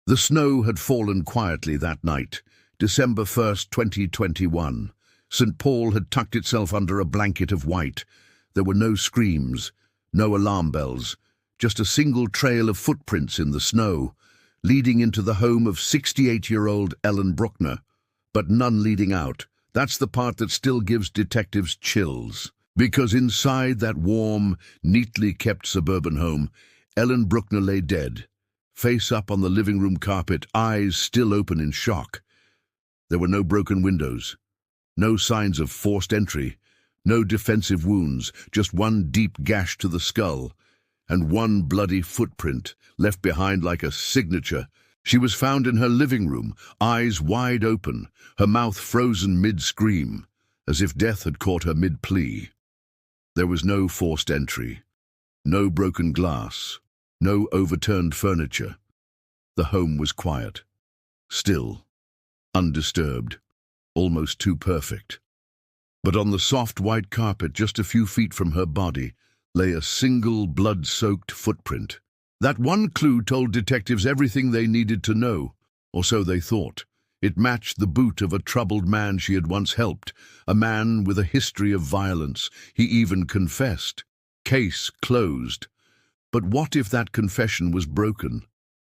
The snow had fallen quietly that night, December 1st, 2021. St. Paul had tucked itself under a blanket of white. There were no screams, no alarm bells, just a single trail of footprints in the snow, leading into the home of 68-year-old Ellen Bruckner, but none leading out. That's the part that still gives detectives chills. Because inside that warm, neatly kept suburban home, Ellen Bruckner lay dead, face up on the living room carpet, eyes still open in shock. There were no broken windows, no signs of forced entry, no defensive wounds, just one deep gash to the skull, and one bloody footprint left behind like a signature. She was found in her living room, eyes wide open, her mouth frozen mid-scream, as if death had caught her mid-plea. There was no forced entry, no broken glass, no overturned furniture. The home was quiet, still, undisturbed, almost too perfect. But on the soft white carpet just a few feet from her body lay a single blood-soaked footprint. That one clue told detectives everything they needed to know, or so they thought. It matched the boot of a troubled man she had once helped, a man with a history of violence. He even confessed. Case closed. But what if that confession was broken?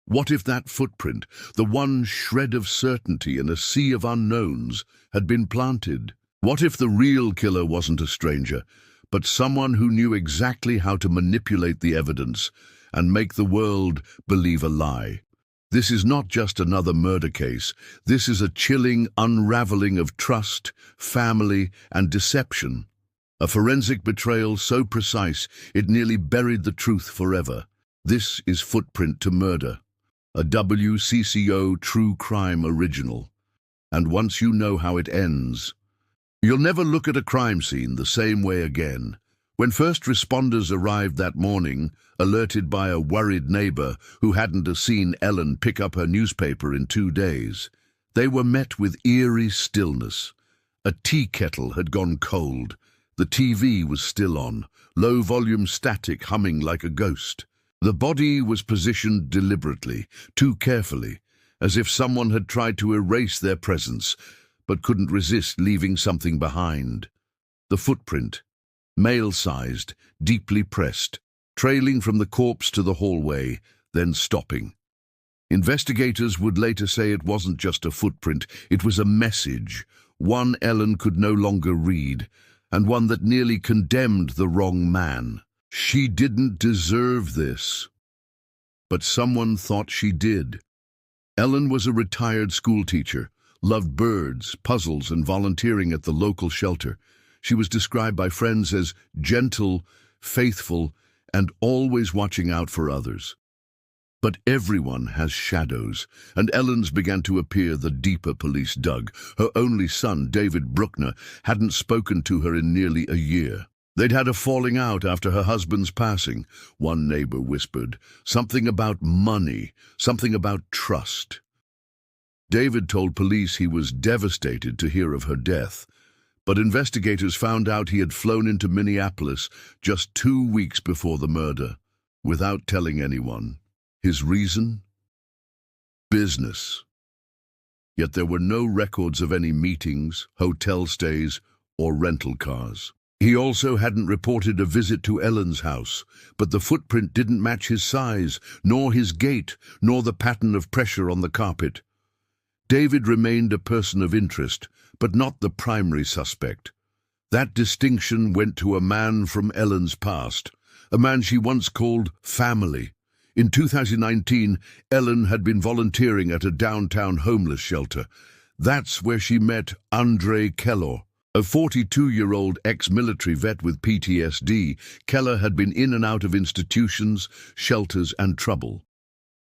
What if that footprint, the one shred of certainty in a sea of unknowns, had been planted? What if the real killer wasn't a stranger, but someone who knew exactly how to manipulate the evidence and make the world believe a lie? This is not just another murder case. This is a chilling unraveling of trust, family, and deception. A forensic betrayal so precise it nearly buried the truth forever. This is Footprint to Murder, a WCCO true crime original. And once you know how it ends, you'll never look at a crime scene the same way again. When first responders arrived that morning, alerted by a worried neighbor who hadn't seen Ellen pick up her newspaper in 2 days, they were met with eerie stillness. A tea kettle had gone cold. The TV was still on, low-volume static humming like a ghost. The body was positioned deliberately, too carefully, as if someone had tried to erase their presence, but couldn't resist leaving something behind. The footprint, male-sized, deeply pressed, trailing from the corpse to the hallway, then stopping. Investigators would later say it wasn't just a footprint, it was a message, one Ellen could no longer read, and one that nearly condemned the wrong man. She didn't deserve this. But someone thought she did. Ellen was a retired schoolteacher, loved birds, puzzles, and volunteering at the local shelter. She was described by friends as gentle, faithful, and always watching out for others. But everyone has shadows, and Ellen's began to appear the deeper police dug. Her only son, David Bruckner, hadn't spoken to her in nearly a year. They'd had a falling out after her husband's passing. One neighbor whispered, something about money, something about trust. David told police he was devastated to hear of her death, but investigators found out he had flown into Minneapolis just 2 weeks before the murder, without telling anyone. His reason? Business. Yet there were no records of any meetings, hotel stays, or rental cars. He also hadn't reported a visit to Ellen's house, but the footprint didn't match his size, nor his gait, nor the pattern of pressure on the carpet. David remained a person of interest, but not the primary suspect. That distinction went to a man from Ellen's past, a man she once called family. In 2019, Ellen had been volunteering at a downtown homeless shelter. That's where she met Andre Kellor, a 42-year-old ex-military vet with PTSD. Kellor had been in and out of institutions, shelters, and trouble.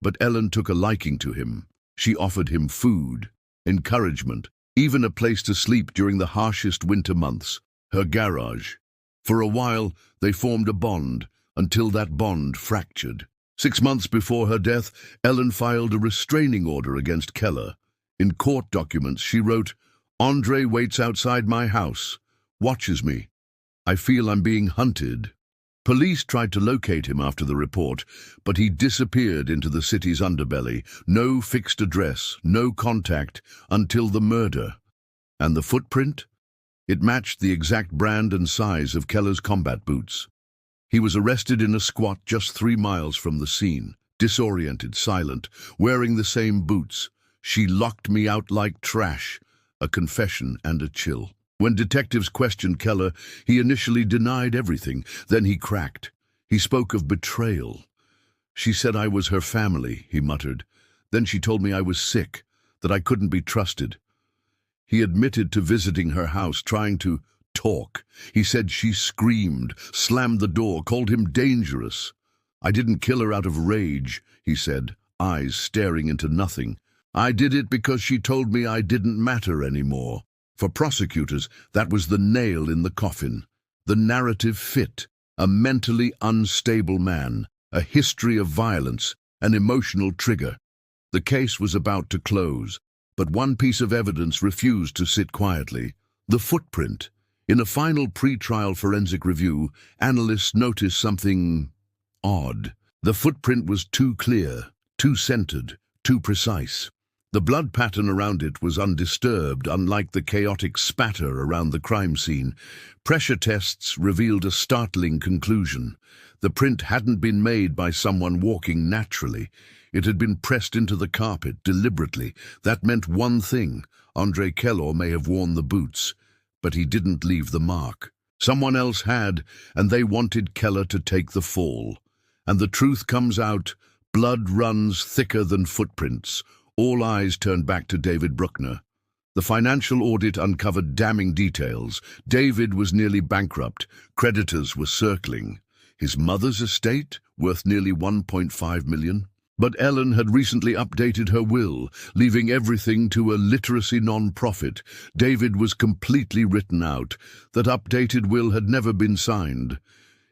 But Ellen took a liking to him. She offered him food, encouragement, even a place to sleep during the harshest winter months, her garage. For a while, they formed a bond, until that bond fractured. 6 months before her death, Ellen filed a restraining order against Kellor. In court documents, she wrote, "Andre waits outside my house, watches me. I feel I'm being hunted." Police tried to locate him after the report, but he disappeared into the city's underbelly. No fixed address, no contact, until the murder. And the footprint? It matched the exact brand and size of Kellor's combat boots. He was arrested in a squat just 3 miles from the scene, disoriented, silent, wearing the same boots. "She locked me out like trash," a confession and a chill. When detectives questioned Kellor, he initially denied everything. Then he cracked. He spoke of betrayal. "She said I was her family," he muttered. "Then she told me I was sick, that I couldn't be trusted." He admitted to visiting her house, trying to talk. He said she screamed, slammed the door, called him dangerous. "I didn't kill her out of rage," he said, eyes staring into nothing. "I did it because she told me I didn't matter anymore." For prosecutors, that was the nail in the coffin. The narrative fit: a mentally unstable man, a history of violence, an emotional trigger. The case was about to close, but one piece of evidence refused to sit quietly: the footprint. In a final pre-trial forensic review, analysts noticed something odd. The footprint was too clear, too centered, too precise. The blood pattern around it was undisturbed, unlike the chaotic spatter around the crime scene. Pressure tests revealed a startling conclusion. The print hadn't been made by someone walking naturally. It had been pressed into the carpet deliberately. That meant one thing: Andre Kellor may have worn the boots, but he didn't leave the mark. Someone else had, and they wanted Kellor to take the fall. And the truth comes out: blood runs thicker than footprints. All eyes turned back to David Bruckner. The financial audit uncovered damning details. David was nearly bankrupt. Creditors were circling. His mother's estate, worth nearly $1.5 million. But Ellen had recently updated her will, leaving everything to a literacy non-profit. David was completely written out. That updated will had never been signed.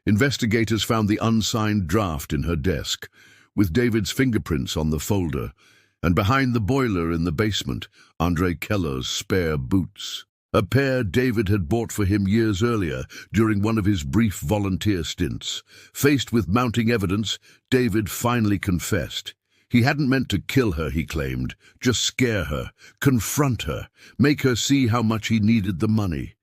Investigators found the unsigned draft in her desk, with David's fingerprints on the folder. And behind the boiler in the basement, Andre Kellor's spare boots. A pair David had bought for him years earlier, during one of his brief volunteer stints. Faced with mounting evidence, David finally confessed. He hadn't meant to kill her, he claimed, just scare her, confront her, make her see how much he needed the money.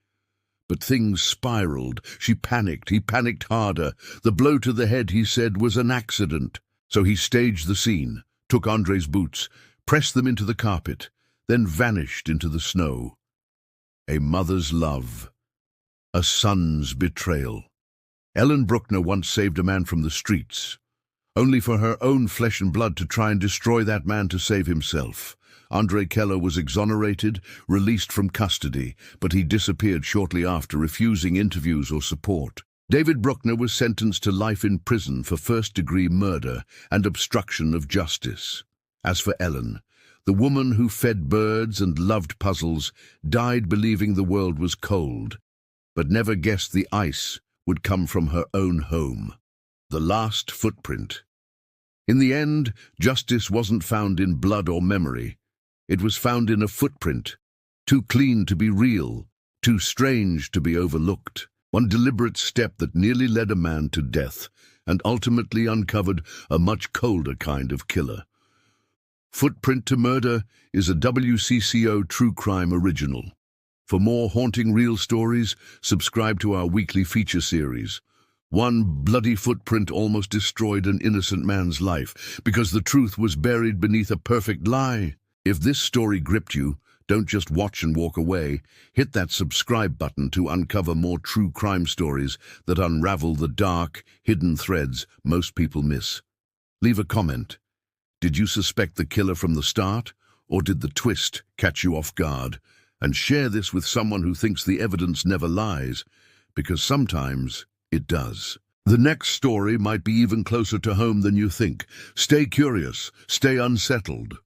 But things spiraled. She panicked. He panicked harder. The blow to the head, he said, was an accident. So he staged the scene, took Andre's boots, pressed them into the carpet, then vanished into the snow. A mother's love. A son's betrayal. Ellen Bruckner once saved a man from the streets, only for her own flesh and blood to try and destroy that man to save himself. Andre Kellor was exonerated, released from custody, but he disappeared shortly after, refusing interviews or support. David Bruckner was sentenced to life in prison for first-degree murder and obstruction of justice. As for Ellen, the woman who fed birds and loved puzzles, died believing the world was cold, but never guessed the ice would come from her own home. The last footprint. In the end, justice wasn't found in blood or memory. It was found in a footprint, too clean to be real, too strange to be overlooked. One deliberate step that nearly led a man to death and ultimately uncovered a much colder kind of killer. Footprint to Murder is a WCCO True Crime original. For more haunting real stories, subscribe to our weekly feature series. One bloody footprint almost destroyed an innocent man's life because the truth was buried beneath a perfect lie. If this story gripped you, don't just watch and walk away. Hit that subscribe button to uncover more true crime stories that unravel the dark, hidden threads most people miss. Leave a comment. Did you suspect the killer from the start, or did the twist catch you off guard? And share this with someone who thinks the evidence never lies, because sometimes it does. The next story might be even closer to home than you think. Stay curious, stay unsettled.